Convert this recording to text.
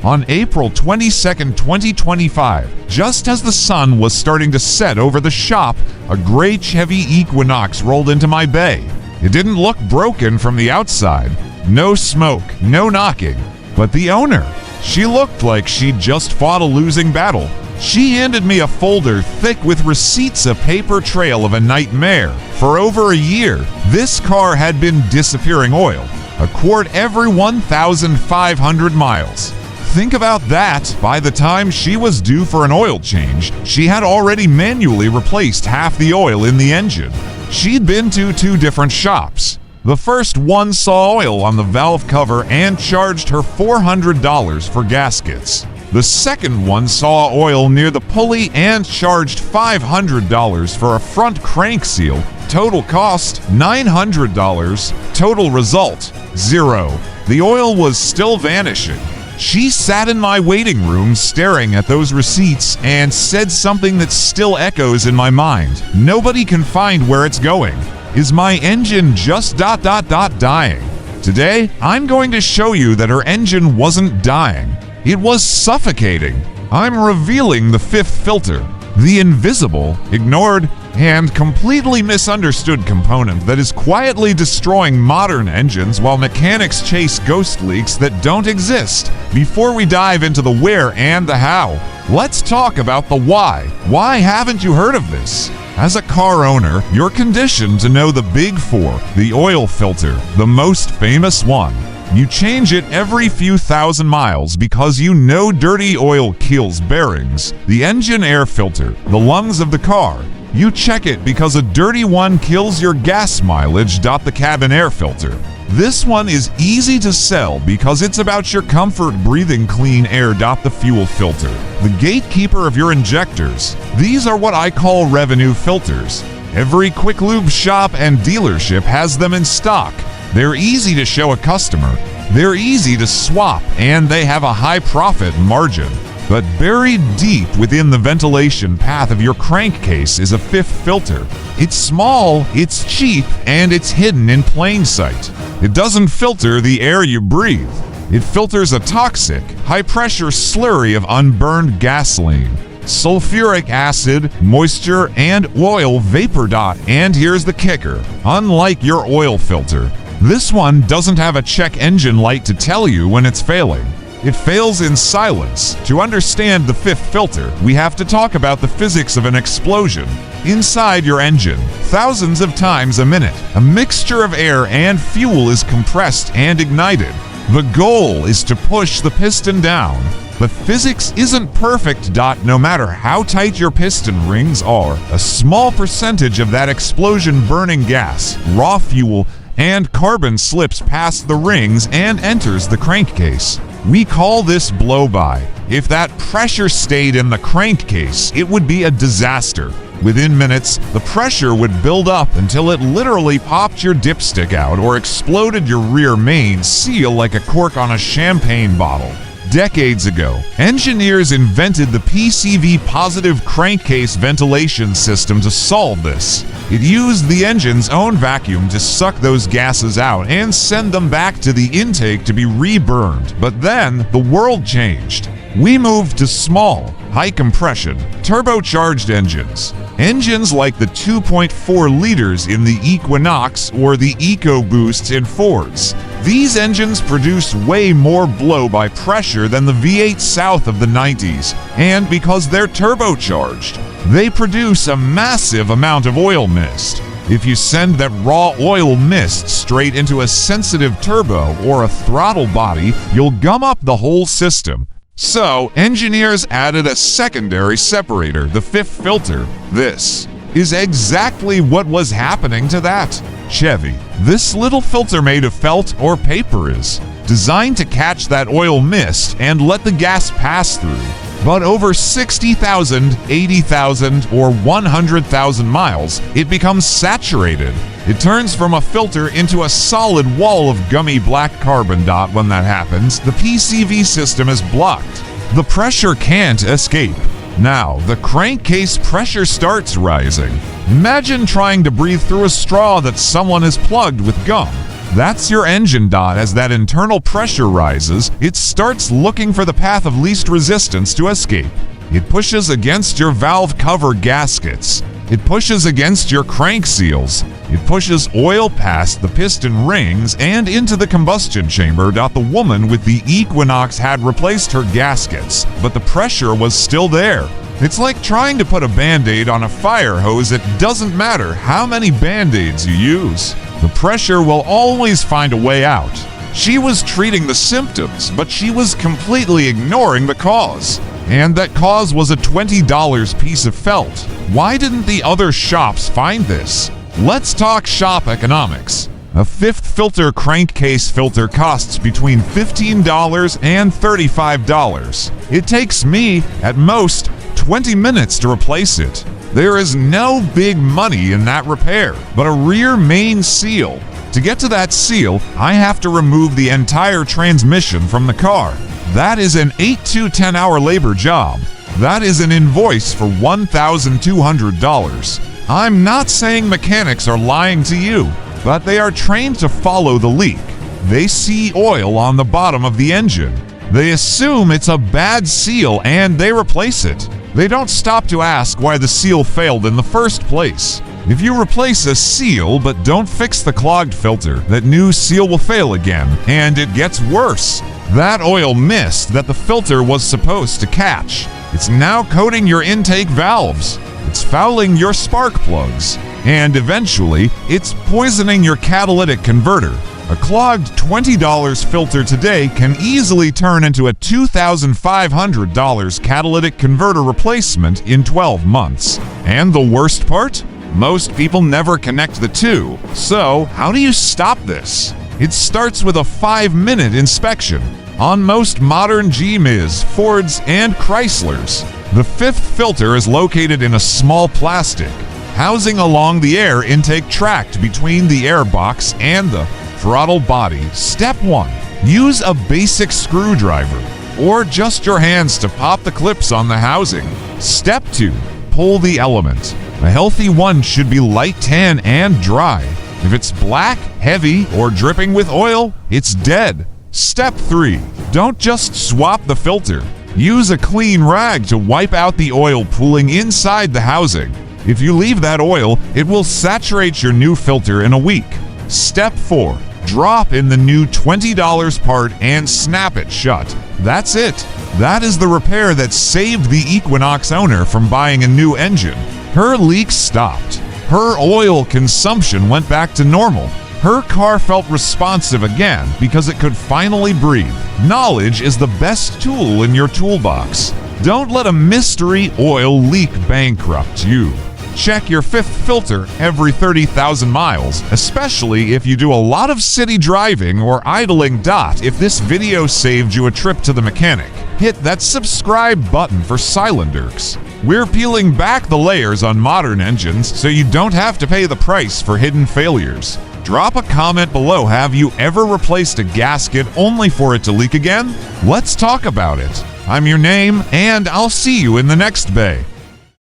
On April 22, 2025, just as the sun was starting to set over the shop, a gray Chevy Equinox rolled into my bay. It didn't look broken from the outside. No smoke, no knocking. But the owner, she looked like she'd just fought a losing battle. She handed me a folder thick with receipts, a paper trail of a nightmare. For over a year, this car had been disappearing oil, a quart every 1,500 miles. Think about that. By the time she was due for an oil change, she had already manually replaced half the oil in the engine. She'd been to 2 different shops. The first one saw oil on the valve cover and charged her $400 for gaskets. The second one saw oil near the pulley and charged $500 for a front crank seal. Total cost $900. Total result $0. The oil was still vanishing. She sat in my waiting room staring at those receipts and said something that still echoes in my mind. Nobody can find where it's going. Is my engine just dying? Today, I'm going to show you that her engine wasn't dying. It was suffocating. I'm revealing the 5th filter, the invisible, ignored, and completely misunderstood component that is quietly destroying modern engines while mechanics chase ghost leaks that don't exist. Before we dive into the where and the how, let's talk about the why. Why haven't you heard of this? As a car owner, you're conditioned to know the big 4, the oil filter, the most famous one. You change it every few thousand miles because you know dirty oil kills bearings, the engine air filter, the lungs of the car. You check it because a dirty one kills your gas mileage. The cabin air filter. This one is easy to sell because it's about your comfort breathing clean air. The fuel filter, the gatekeeper of your injectors. These are what I call revenue filters. Every quick lube shop and dealership has them in stock. They're easy to show a customer, they're easy to swap, and they have a high profit margin. But buried deep within the ventilation path of your crankcase is a 5th filter. It's small, it's cheap, and it's hidden in plain sight. It doesn't filter the air you breathe. It filters a toxic, high-pressure slurry of unburned gasoline, sulfuric acid, moisture, and oil vapor. And here's the kicker. Unlike your oil filter, this one doesn't have a check engine light to tell you when it's failing. It fails in silence. To understand the 5th filter, we have to talk about the physics of an explosion. Inside your engine, thousands of times a minute, a mixture of air and fuel is compressed and ignited. The goal is to push the piston down. But physics isn't perfect. No matter how tight your piston rings are, a small percentage of that explosion burning gas, raw fuel, and carbon slips past the rings and enters the crankcase. We call this blow-by. If that pressure stayed in the crankcase, it would be a disaster. Within minutes, the pressure would build up until it literally popped your dipstick out or exploded your rear main seal like a cork on a champagne bottle. Decades ago, engineers invented the PCV positive crankcase ventilation system to solve this. It used the engine's own vacuum to suck those gases out and send them back to the intake to be reburned. But then, the world changed. We moved to small, high-compression, turbocharged engines. Engines like the 2.4 liters in the Equinox or the EcoBoosts in Fords. These engines produce way more blow by pressure than the V8 South of the 90s, and because they're turbocharged, they produce a massive amount of oil mist. If you send that raw oil mist straight into a sensitive turbo or a throttle body, you'll gum up the whole system. So, engineers added a secondary separator, the 5th filter. This is exactly what was happening to that Chevy. This little filter made of felt or paper is designed to catch that oil mist and let the gas pass through. But over 60,000, 80,000, or 100,000 miles, it becomes saturated. It turns from a filter into a solid wall of gummy black carbon. When that happens, the PCV system is blocked. The pressure can't escape. Now, the crankcase pressure starts rising. Imagine trying to breathe through a straw that someone has plugged with gum. That's your engine dot. As that internal pressure rises, it starts looking for the path of least resistance to escape. It pushes against your valve cover gaskets. It pushes against your crank seals. It pushes oil past the piston rings and into the combustion chamber. The woman with the Equinox had replaced her gaskets, but the pressure was still there. It's like trying to put a Band-Aid on a fire hose. It doesn't matter how many Band-Aids you use. The pressure will always find a way out. She was treating the symptoms, but she was completely ignoring the cause. And that cause was a $20 piece of felt. Why didn't the other shops find this? Let's talk shop economics. A fifth filter crankcase filter costs between $15 and $35. It takes me, at most, 20 minutes to replace it. There is no big money in that repair, but a rear main seal. To get to that seal, I have to remove the entire transmission from the car. That is an 8 to 10 hour labor job. That is an invoice for $1,200. I'm not saying mechanics are lying to you, but they are trained to follow the leak. They see oil on the bottom of the engine. They assume it's a bad seal and they replace it. They don't stop to ask why the seal failed in the first place. If you replace a seal but don't fix the clogged filter, that new seal will fail again, and it gets worse. That oil mist that the filter was supposed to catch. It's now coating your intake valves. It's fouling your spark plugs. And eventually, it's poisoning your catalytic converter. A clogged $20 filter today can easily turn into a $2,500 catalytic converter replacement in 12 months. And the worst part? Most people never connect the two. So, how do you stop this? It starts with a 5-minute inspection on most modern GMs, Fords, and Chryslers. The fifth filter is located in a small plastic housing along the air intake tract between the air box and the throttle body. Step 1. Use a basic screwdriver or just your hands to pop the clips on the housing. Step 2. Pull the element. A healthy one should be light tan and dry. If it's black, heavy, or dripping with oil, it's dead. Step 3. Don't just swap the filter. Use a clean rag to wipe out the oil pooling inside the housing. If you leave that oil, it will saturate your new filter in a week. Step 4. Drop in the new $20 part and snap it shut. That's it. That is the repair that saved the Equinox owner from buying a new engine. Her leaks stopped. Her oil consumption went back to normal. Her car felt responsive again because it could finally breathe. Knowledge is the best tool in your toolbox. Don't let a mystery oil leak bankrupt you. Check your fifth filter every 30,000 miles, especially if you do a lot of city driving or idling. If this video saved you a trip to the mechanic, hit that subscribe button for CylinderX. We're peeling back the layers on modern engines so you don't have to pay the price for hidden failures. Drop a comment below. Have you ever replaced a gasket only for it to leak again? Let's talk about it. I'm your name, and I'll see you in the next bay.